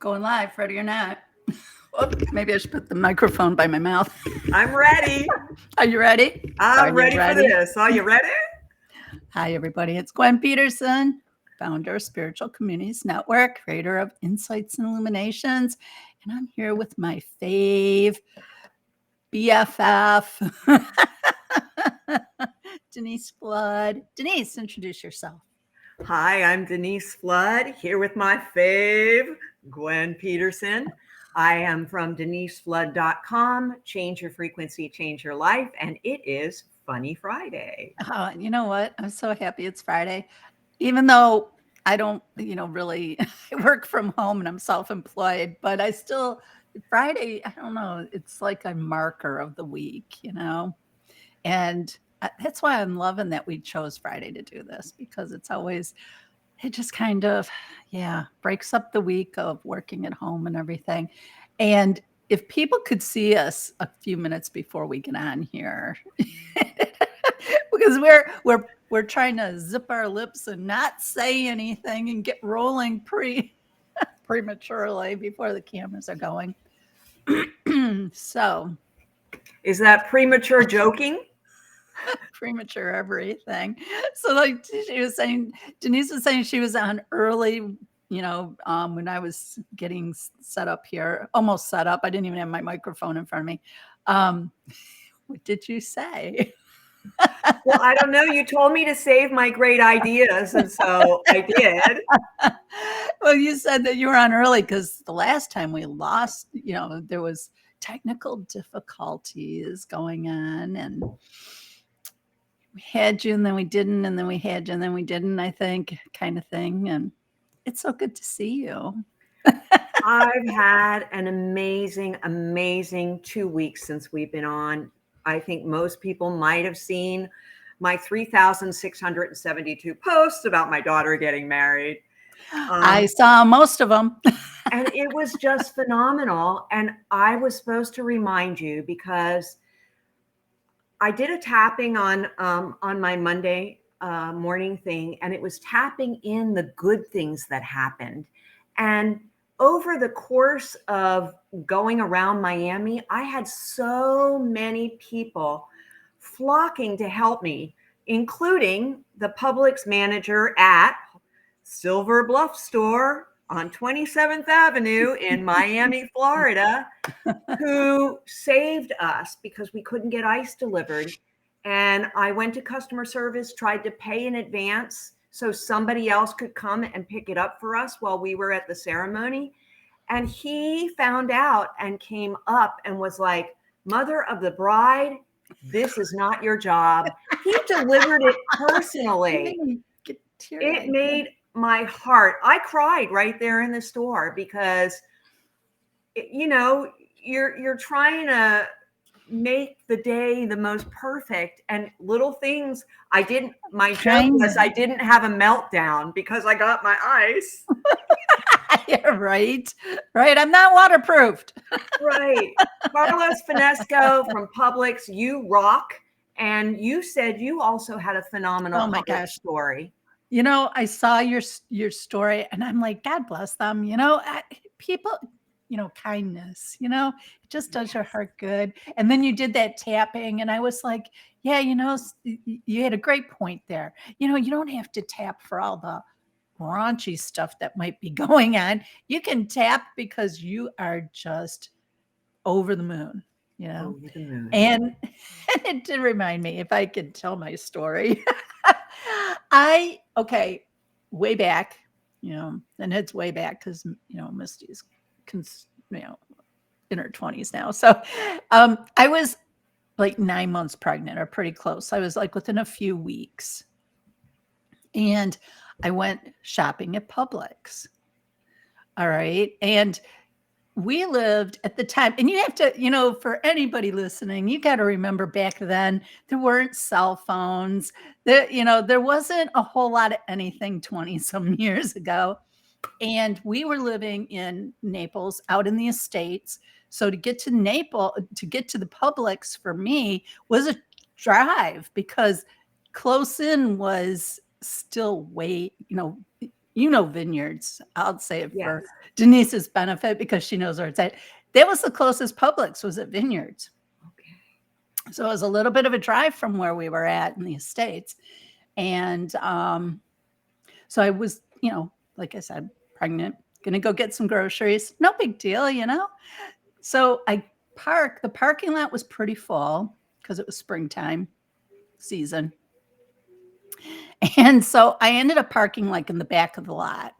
Going live, ready or not. Maybe I should put the microphone by my mouth. I'm ready. Are you ready? I'm ready for this. Are you ready? Hi, everybody. It's Gwen Peterson, founder of Spiritual Communities Network, creator of Insights and Illuminations. And I'm here with my fave BFF, Denise Flood. Denise, introduce yourself. Hi, I'm Denise Flood, here with my fave, Gwen Peterson. I am from deniseflood.com. Change your frequency, change your life. And it is Funny Friday. You know what? I'm so happy it's Friday. Even though I don't, really I work from home and I'm self-employed, but I still Friday, I don't know, it's like a marker of the week, And that's why I'm loving that we chose Friday to do this because it just kind of, breaks up the week of working at home and everything. And if people could see us a few minutes before we get on here, because we're trying to zip our lips and not say anything and get rolling prematurely before the cameras are going. So Is that premature joking? premature everything. So like Denise was saying she was on early, when I was getting set up here, almost set up. I didn't even have my microphone in front of me. What did you say? Well, I don't know. You told me to save my great ideas, and so I did. Well, you said that you were on early because the last time we lost, there was technical difficulties going on, and we had you and then we didn't, and then we had you and then we didn't, I think, kind of thing. And it's so good to see you. I've had an amazing, amazing 2 weeks since we've been on. I think most people might have seen my 3,672 posts about my daughter getting married. I saw most of them. And it was just phenomenal. And I was supposed to remind you because I did a tapping on my Monday morning thing, and it was tapping in the good things that happened. And over the course of going around Miami, I had so many people flocking to help me, including the Publix manager at Silver Bluff store on 27th Avenue in Miami, Florida, who saved us because we couldn't get ice delivered. And I went to customer service, tried to pay in advance so somebody else could come and pick it up for us while we were at the ceremony. And he found out and came up and was like, "Mother of the bride, this is not your job." He delivered it personally. It made my heart, I cried right there in the store because, you're trying to make the day the most perfect, and little things. My joke was I didn't have a meltdown because I got my ice. Yeah, right. I'm not waterproofed. Right. Carlos Finesco from Publix, you rock. And you said you also had a phenomenal story. I saw your story and I'm like, God bless them. People, kindness, it just does your heart good. And then you did that tapping and I was like, yeah, you had a great point there. You don't have to tap for all the raunchy stuff that might be going on. You can tap because you are just over the moon. Over the moon. And it did remind me, if I could tell my story. Way back, and it's way back because, Misty's, in her 20s now. So I was like 9 months pregnant or pretty close. I was like within a few weeks. And I went shopping at Publix. All right. And we lived at the time, and you have to, for anybody listening, you got to remember back then, there weren't cell phones. There wasn't a whole lot of anything 20 some years ago. And we were living in Naples out in the estates. So to get to Naples, to get to the Publix for me was a drive because close in was still way, Vineyards. I'll say it for Yes. Denise's benefit because she knows where it's at. That was the closest Publix was at Vineyards. Okay. So it was a little bit of a drive from where we were at in the Estates. And so I was, like I said, pregnant, going to go get some groceries. No big deal. So the parking lot was pretty full because it was springtime season. And so I ended up parking like in the back of the lot.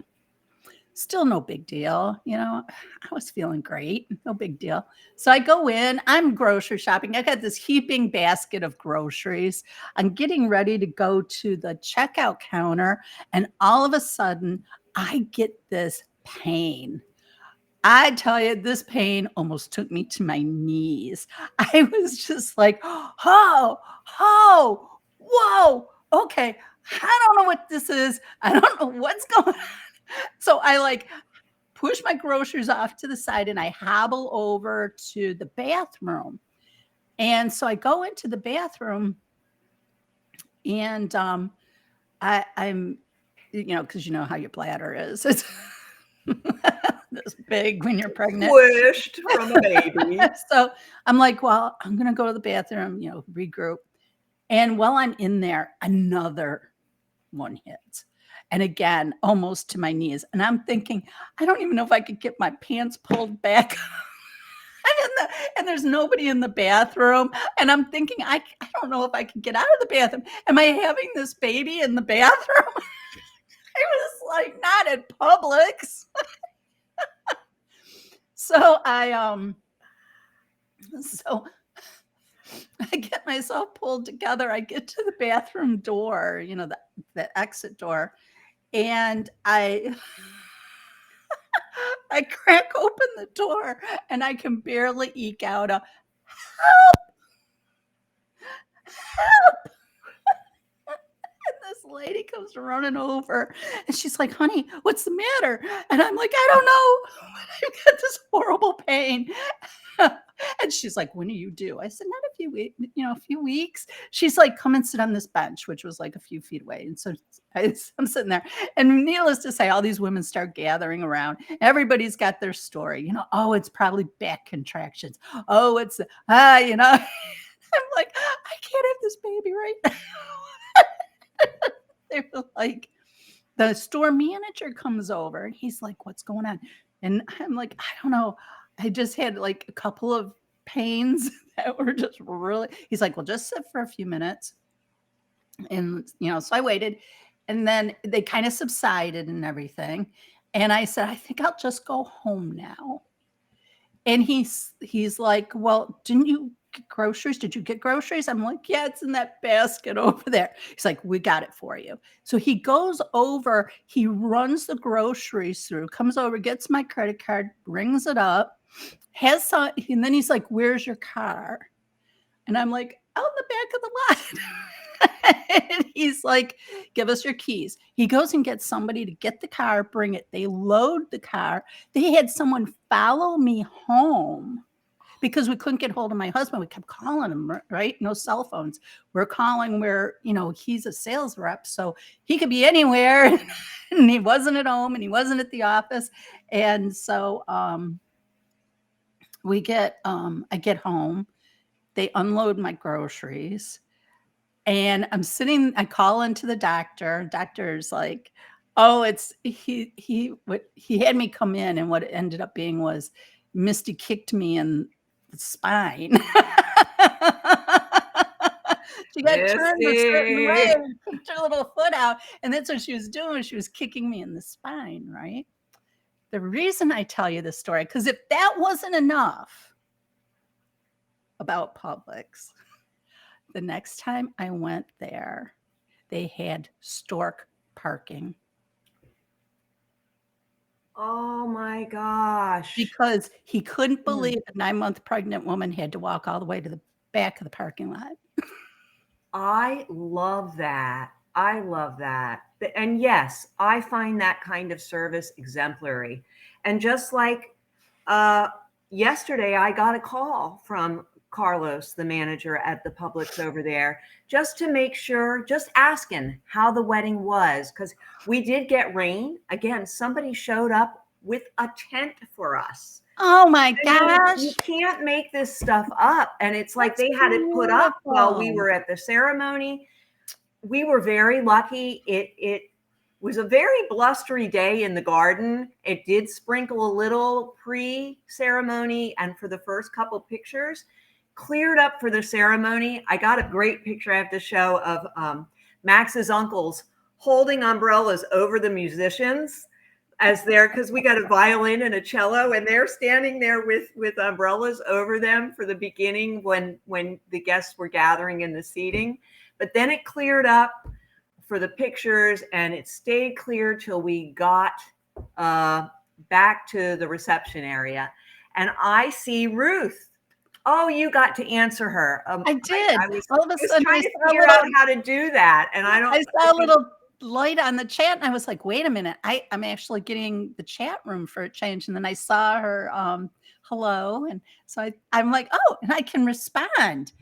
Still no big deal. I was feeling great. No big deal. So I go in, I'm grocery shopping. I got this heaping basket of groceries. I'm getting ready to go to the checkout counter. And all of a sudden, I get this pain. I tell you, this pain almost took me to my knees. I was just like, oh, whoa, okay. I don't know what this is. I don't know what's going on. So I like push my groceries off to the side and I hobble over to the bathroom. And so I go into the bathroom and I'm, because you know how your bladder is. It's this big when you're pregnant. Squished from a baby. So I'm like, well, I'm going to go to the bathroom, regroup. And while I'm in there, another one hits. And again, almost to my knees. And I'm thinking, I don't even know if I could get my pants pulled back. And there's nobody in the bathroom. And I'm thinking, I don't know if I can get out of the bathroom. Am I having this baby in the bathroom? I was like, not at Publix. So so I get myself pulled together. I get to the bathroom door, the exit door, and I crack open the door and I can barely eke out a help. And this lady comes running over and she's like, honey, what's the matter? And I'm like, I don't know. I've got this horrible pain. And she's like, when are you due? I said, not a few weeks, a few weeks. She's like, come and sit on this bench, which was like a few feet away. And so I'm sitting there. And needless to say, all these women start gathering around. Everybody's got their story. Oh, it's probably back contractions. Oh, it's, I'm like, I can't have this baby right now. They were like, the store manager comes over and he's like, what's going on? And I'm like, I don't know. I just had like a couple of pains that were just really, he's like, well, just sit for a few minutes. And, so I waited and then they kind of subsided and everything. And I said, I think I'll just go home now. And he's like, well, didn't you get groceries? Did you get groceries? I'm like, yeah, it's in that basket over there. He's like, we got it for you. So he goes over, he runs the groceries through, comes over, gets my credit card, rings it up, and then he's like, where's your car? And I'm like, out in the back of the lot. And he's like, give us your keys. He goes and gets somebody to get the car, bring it. They load the car. They had someone follow me home because we couldn't get hold of my husband. We kept calling him, right? No cell phones. We're calling where, he's a sales rep. So he could be anywhere and he wasn't at home and he wasn't at the office. And so I get home. They unload my groceries. And I call into the doctor. Doctor's like, oh, he had me come in, and what it ended up being was Misty kicked me in the spine. She got turned a certain way, Misty. kicked her little foot out, and that's what she was doing. She was kicking me in the spine, right? The reason I tell you this story, because if that wasn't enough about Publix, the next time I went there, they had stork parking Oh my gosh. because he couldn't believe a 9-month pregnant woman had to walk all the way to the back of the parking lot. I love that. I love that. And yes, I find that kind of service exemplary. And just like yesterday, I got a call from Carlos, the manager at the Publix over there, just to make sure, just asking how the wedding was, because we did get rain. Again, somebody showed up with a tent for us. Oh my I mean, you gosh. can't make this stuff up. And it's like That's they had it put up while we beautiful. were at the ceremony. We were very lucky. It was a very blustery day in the garden. It did sprinkle a little pre-ceremony, and for the first couple pictures, cleared up for the ceremony. I got a great picture I have to show of Max's uncles holding umbrellas over the musicians as they're, because we got a violin and a cello, and they're standing there with umbrellas over them for the beginning when the guests were gathering in the seating. But then it cleared up for the pictures, and it stayed clear till we got back to the reception area. And I see Ruth. Oh, you got to answer her. I did. I was All of a just sudden, I trying to saw a figure out little, how to do that, and I saw a little light on the chat, and I was like, "Wait a minute! I'm actually getting the chat room for a change." And then I saw her hello, and so I'm like, "Oh, and I can respond."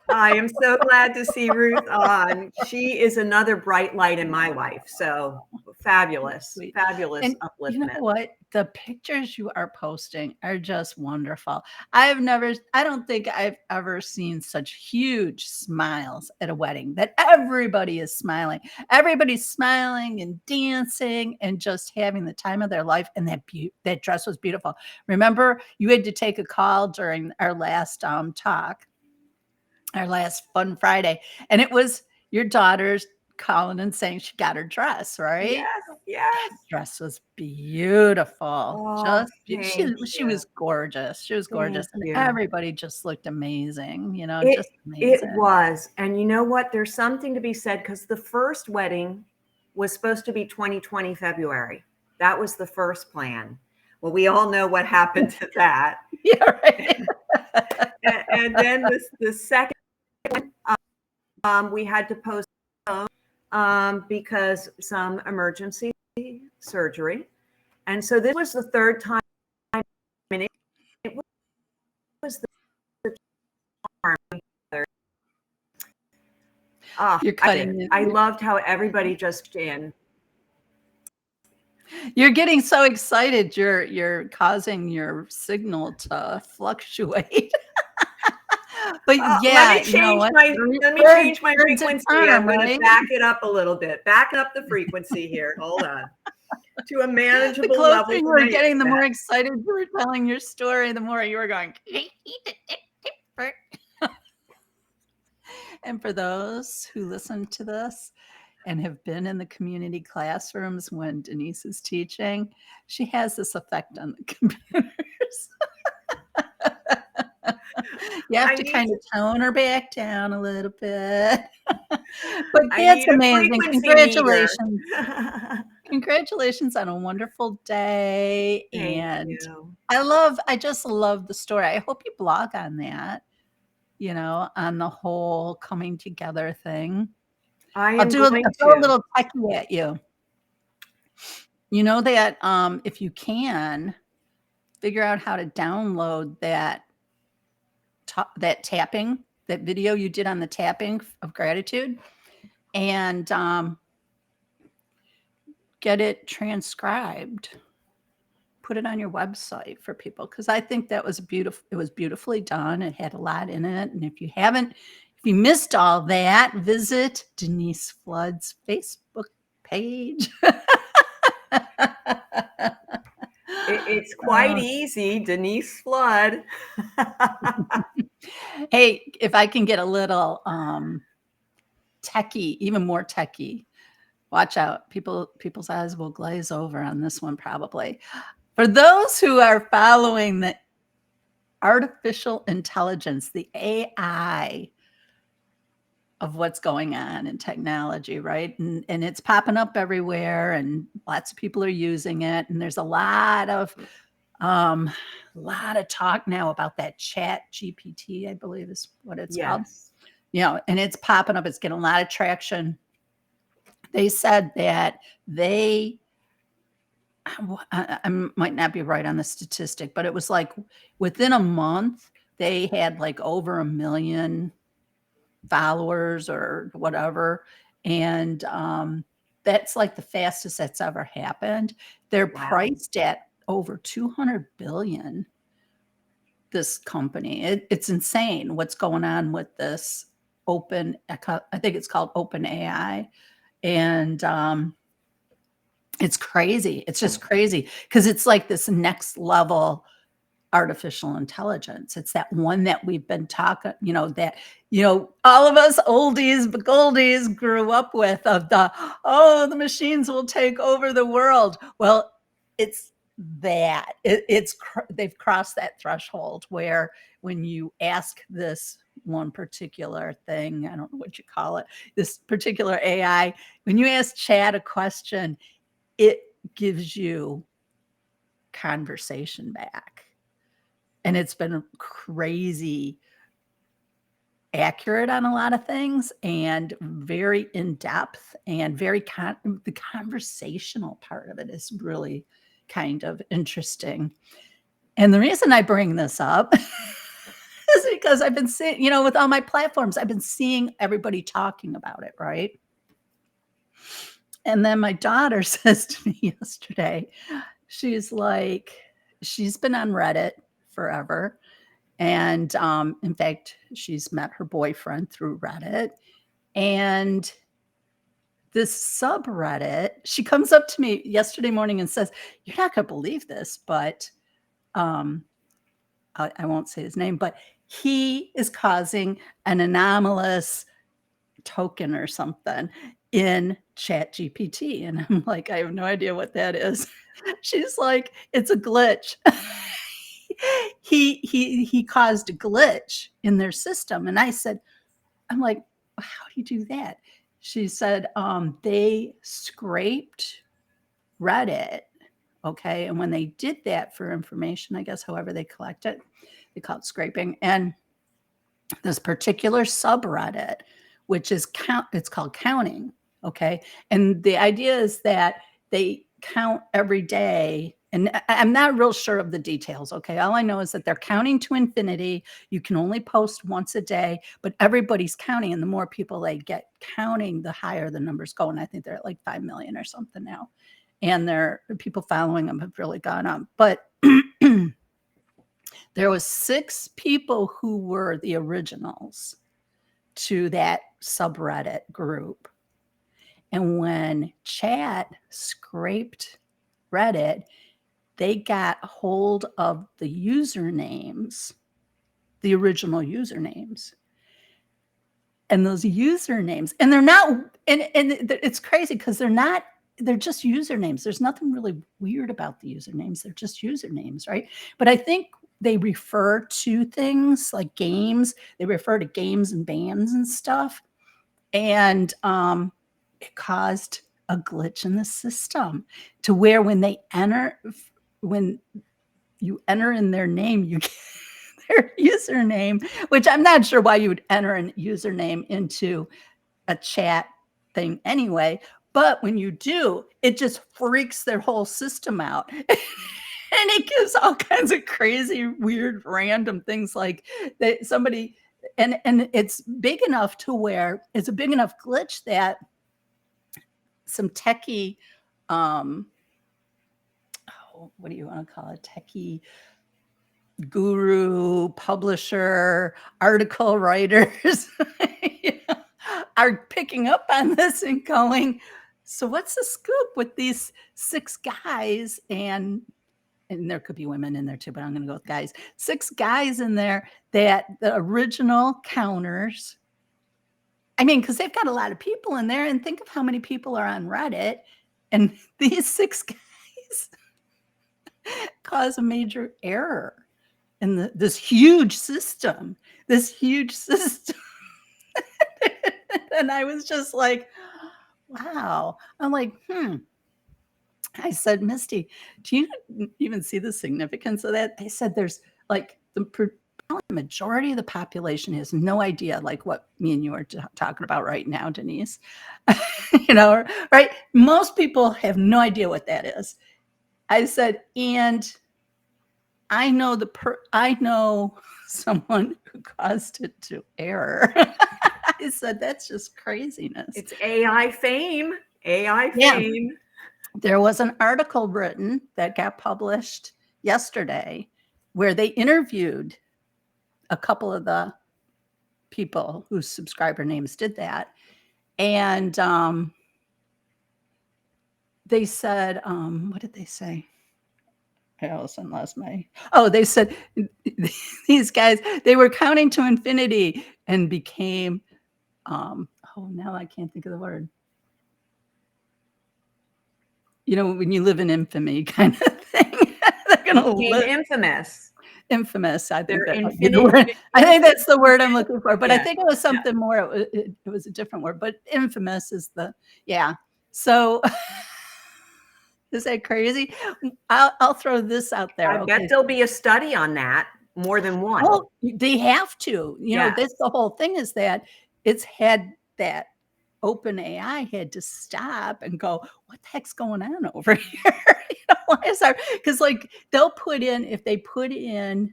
I am so glad to see Ruth on. She is another bright light in my life. So fabulous, Sweet. fabulous And you know upliftment. what? The pictures you are posting are just wonderful. I don't think I've ever seen such huge smiles at a wedding, that everybody is smiling. Everybody's smiling and dancing and just having the time of their life. And that dress was beautiful. Remember, you had to take a call during our last talk, our last Fun Friday, and it was your daughter's calling and saying she got her dress, right? Yes, yes. Dress was beautiful. Oh, Just thank she you. was gorgeous. She was gorgeous, Thank and you. everybody just looked amazing, It just it amazing. was. And you know what? There's something to be said, because the first wedding was supposed to be 2020 February. That was the first plan. Well, we all know what happened to that. Yeah, right. And then the second we had to postpone because some emergency surgery. And so this was the third time. And it was the charm. You're I did. cutting it. I loved how everybody just in. You're getting so excited, you're causing your signal to fluctuate. But Let yeah, me you know change what? my Birds of frequency. I'm charm, going to right? back it up a little bit. Backing up the frequency here. Hold on. To a The manageable closer level you for were my getting, the internet. more excited you were telling your story, the more you were going. And for those who listen to this and have been in the community classrooms when Denise is teaching, she has this effect on the computers. You have I to need kind of tone her back down a little bit. But I that's need a amazing. frequency meter. Congratulations. Congratulations on a wonderful day. Thank And you. I just love the story. I hope you blog on that, on the whole coming together thing. I I'll am throw going a to. little techie at you. You know that if you can figure out how to download that tapping, that video you did on the tapping of gratitude, and get it transcribed, put it on your website for people, because I think that was beautiful. It was beautifully done. It had a lot in it, and if you missed all that, visit Denise Flood's Facebook page. It's quite easy, Denise Flood. Hey, if I can get a little techie, even more techie, watch out. People's eyes will glaze over on this one probably. For those who are following the artificial intelligence, the AI of what's going on in technology, right? And it's popping up everywhere, and lots of people are using it. And there's a lot of talk now about that Chat GPT, I believe is what it's called. Yes. And it's popping up. It's getting a lot of traction. They said that I might not be right on the statistic, but it was like within a month, they had like over 1 million followers or whatever. And that's like the fastest that's ever happened. They're Wow. priced at over 200 billion. This company, it's insane what's going on with this I think it's called Open AI. And it's crazy. It's just crazy because it's like this next level artificial intelligence. It's that one that we've been talking, that, all of us oldies but goldies grew up with, of the machines will take over the world. Well, it's that. They've crossed that threshold where when you ask this one particular thing, I don't know what you call it, this particular AI, when you ask Chat a question, it gives you conversation back. And it's been crazy accurate on a lot of things and very in depth and the conversational part of it is really kind of interesting. And the reason I bring this up is because I've been seeing, with all my platforms, I've been seeing everybody talking about it, right? And then my daughter says to me yesterday, she's like, she's been on Reddit forever. And in fact, she's met her boyfriend through Reddit. And this subreddit, she comes up to me yesterday morning and says, "You're not going to believe this, but um, I won't say his name, but he is causing an anomalous token or something in Chat GPT." And I'm like, "I have no idea what that is." She's like, "It's a glitch." He caused a glitch in their system. And I'm like, "How do you do that?" She said, they scraped Reddit. Okay. And when they did that for information, I guess, however they collect it, they call it scraping. And this particular subreddit, which is it's called counting. Okay. And the idea is that they count every day. And I'm not real sure of the details. Okay. All I know is that they're counting to infinity. You can only post once a day, but everybody's counting. And the more people they get counting, the higher the numbers go. And I think they're at like 5 million or something now. And the people following them have really gone up. But there was 6 people who were the originals to that subreddit group. And when Chat scraped Reddit, they got hold of the usernames, the original usernames. And those usernames, and they're not, and it's crazy because they're just usernames. There's nothing really weird about the usernames. They're just usernames, right? But I think they refer to things like games. They refer to games and bands and stuff. And it caused a glitch in the system to where when you enter in their name, you get their username, which I'm not sure why you would enter a username into a chat thing anyway. But when you do, it just freaks their whole system out. And it gives all kinds of crazy, weird, random things like that somebody, and it's big enough to where it's a big enough glitch that some techie, what do you want to call it? Techie guru, publisher, article writers are picking up on this and going, "So what's the scoop with these 6 guys?" And there could be women in there too, but I'm going to go with guys. 6 guys in there that the original counters. I mean, because they've got a lot of people in there, and think of how many people are on Reddit, and these 6 guys cause a major error in this huge system. And I was just like, wow. I'm like, I said, "Misty, do you even see the significance of that?" They said there's like the majority of the population has no idea, like what me and you are talking about right now, Denise. Right? Most people have no idea what that is. I said, and I know someone who caused it to error. I said, that's just craziness. It's AI fame. AI Yeah. fame. There was an article written that got published yesterday where they interviewed a couple of the people whose subscriber names did that. And they said, what did they say? I all of a sudden lost my. Oh, they said these guys, they were counting to infinity and became, now I can't think of the word. You know, when you live in infamy kind of thing, they're going to Became live infamous. infamous. I think They're that might be the word. I think that's the word I'm looking for, but I Yeah. think it was something more. It was a different word, but infamous is yeah. So is that crazy? I'll throw this out there. I bet Okay. there'll be a study on that, more than one. Oh, they have to. Yeah. That's the whole thing is that it's had that OpenAI had to stop and go, what the heck's going on over here? Why is that? Because like they'll put in, if they put in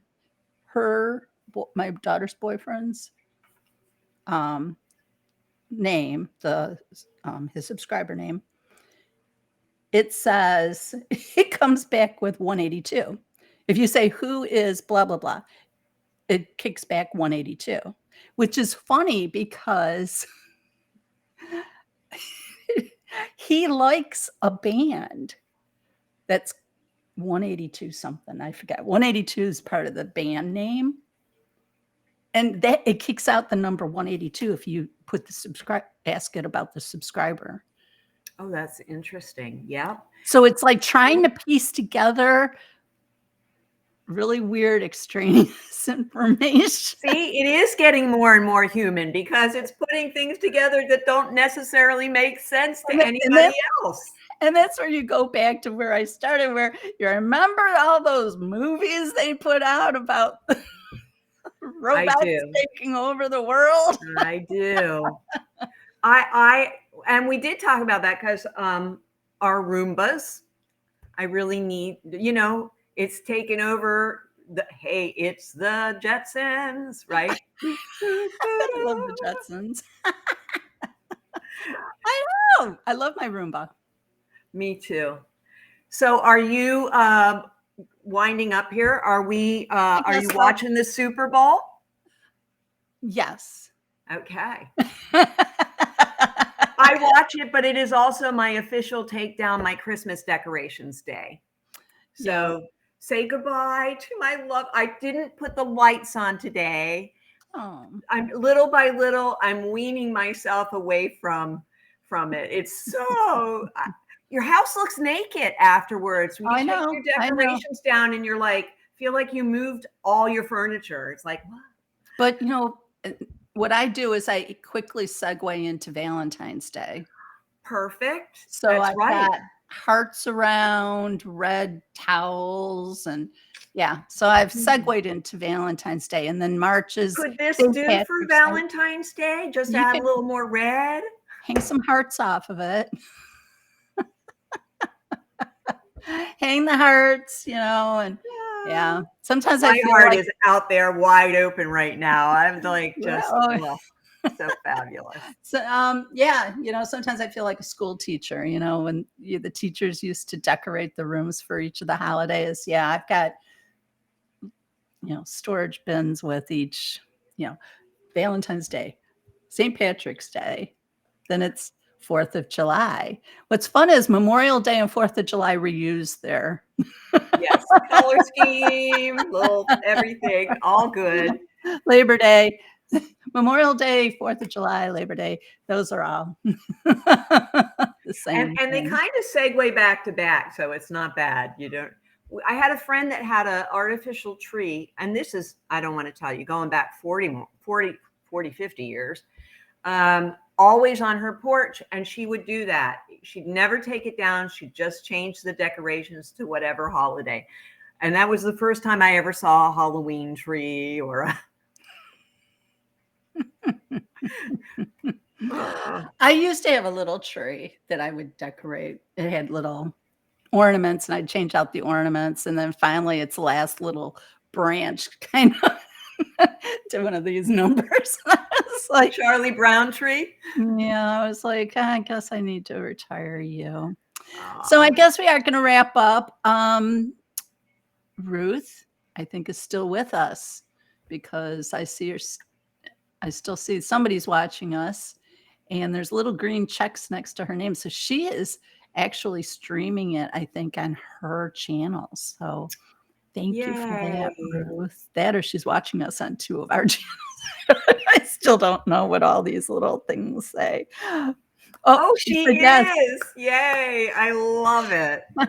my daughter's boyfriend's name, his subscriber name, it says it comes back with 182. If you say who is blah blah blah, it kicks back 182, which is funny because he likes a band that's 182 something. I forget. 182 is part of the band name. And that it kicks out the number 182 if you put ask it about the subscriber. Oh, that's interesting. Yeah. So it's like trying to piece together really weird extraneous information. See, it is getting more and more human because it's putting things together that don't necessarily make sense to anybody else. And that's where you go back to where I started, where you remember all those movies they put out about robots taking over the world? I do. And we did talk about that because our Roombas, I really need, it's taken over it's the Jetsons, right? I love the Jetsons. I know. I love my Roomba. Me too. So are you winding up here? Are you watching the Super Bowl? Yes. Okay. I watch it, but it is also my official take down my Christmas decorations day. So say goodbye to my love. I didn't put the lights on today. I'm little by little, I'm weaning myself away from it. It's so your house looks naked afterwards. When you take your decorations down and you're like, feel like you moved all your furniture. It's like, what? But what I do is I quickly segue into Valentine's Day. Perfect. So I've got hearts around, red towels, and so I've segued into Valentine's Day, and then March is. Could this do for Valentine's Day? Just add a little more red. Hang some hearts off of it. Hang the hearts, and sometimes my heart is out there wide open right now. I'm like just so fabulous. So sometimes I feel like a school teacher, when the teachers used to decorate the rooms for each of the holidays. Yeah, I've got storage bins with each, Valentine's Day, St. Patrick's Day, then it's 4th of July. What's fun is Memorial Day and 4th of July reuse their yes, color scheme, little everything, all good. Labor Day, Memorial Day, 4th of July, Labor Day, those are all the same. And they kind of segue back to back, so it's not bad. I had a friend that had an artificial tree, and this is, I don't want to tell you, going back 40, 50 years, always on her porch, and she would do that. She'd never take it down. She'd just change the decorations to whatever holiday. And that was the first time I ever saw a Halloween tree or a I used to have a little tree that I would decorate. It had little ornaments, and I'd change out the ornaments, and then finally its last little branch kind of to one of these numbers. I was like, Charlie Brown tree. yeah, I was like, I guess I need to retire you. So I Aw. guess we are going to wrap up. Ruth, I think, is still with us because I see her. I still see somebody's watching us, and there's little green checks next to her name. So she is actually streaming it, I think, on her channel. So thank you for that, Yay. Ruth. That or she's watching us on 2 of our channels. I still don't know what all these little things say. Oh, Oh, she she said yes. is. Yay. I love it. Well,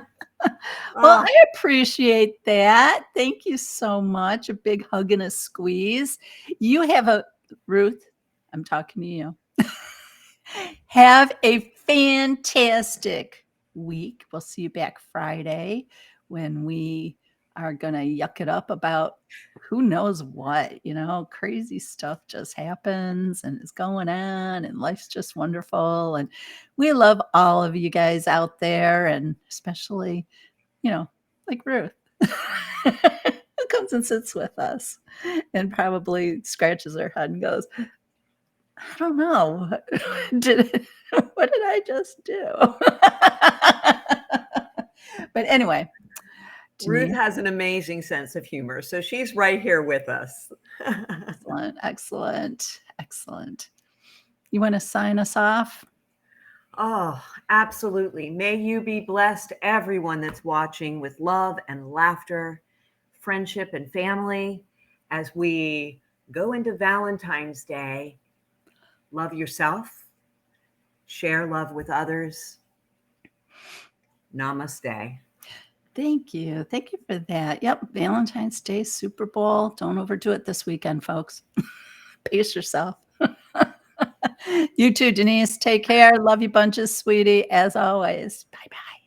Oh, I appreciate that. Thank you so much. A big hug and a squeeze. You have a Ruth, I'm talking to you. Have a fantastic week. We'll see you back Friday when we are going to yuck it up about who knows what, crazy stuff just happens and is going on, and life's just wonderful. And we love all of you guys out there, and especially, like Ruth, who comes and sits with us and probably scratches her head and goes, I don't know. What did I just do? But anyway, Ruth Denise, has an amazing sense of humor. So she's right here with us. excellent, excellent, excellent. You want to sign us off? Oh, absolutely. May you be blessed, everyone that's watching, with love and laughter, friendship and family. As we go into Valentine's Day, love yourself, share love with others. Namaste. Thank you. Thank you for that. Yep. Valentine's Day, Super Bowl. Don't overdo it this weekend, folks. Pace yourself. You too, Denise. Take care. Love you bunches, sweetie, as always. Bye bye.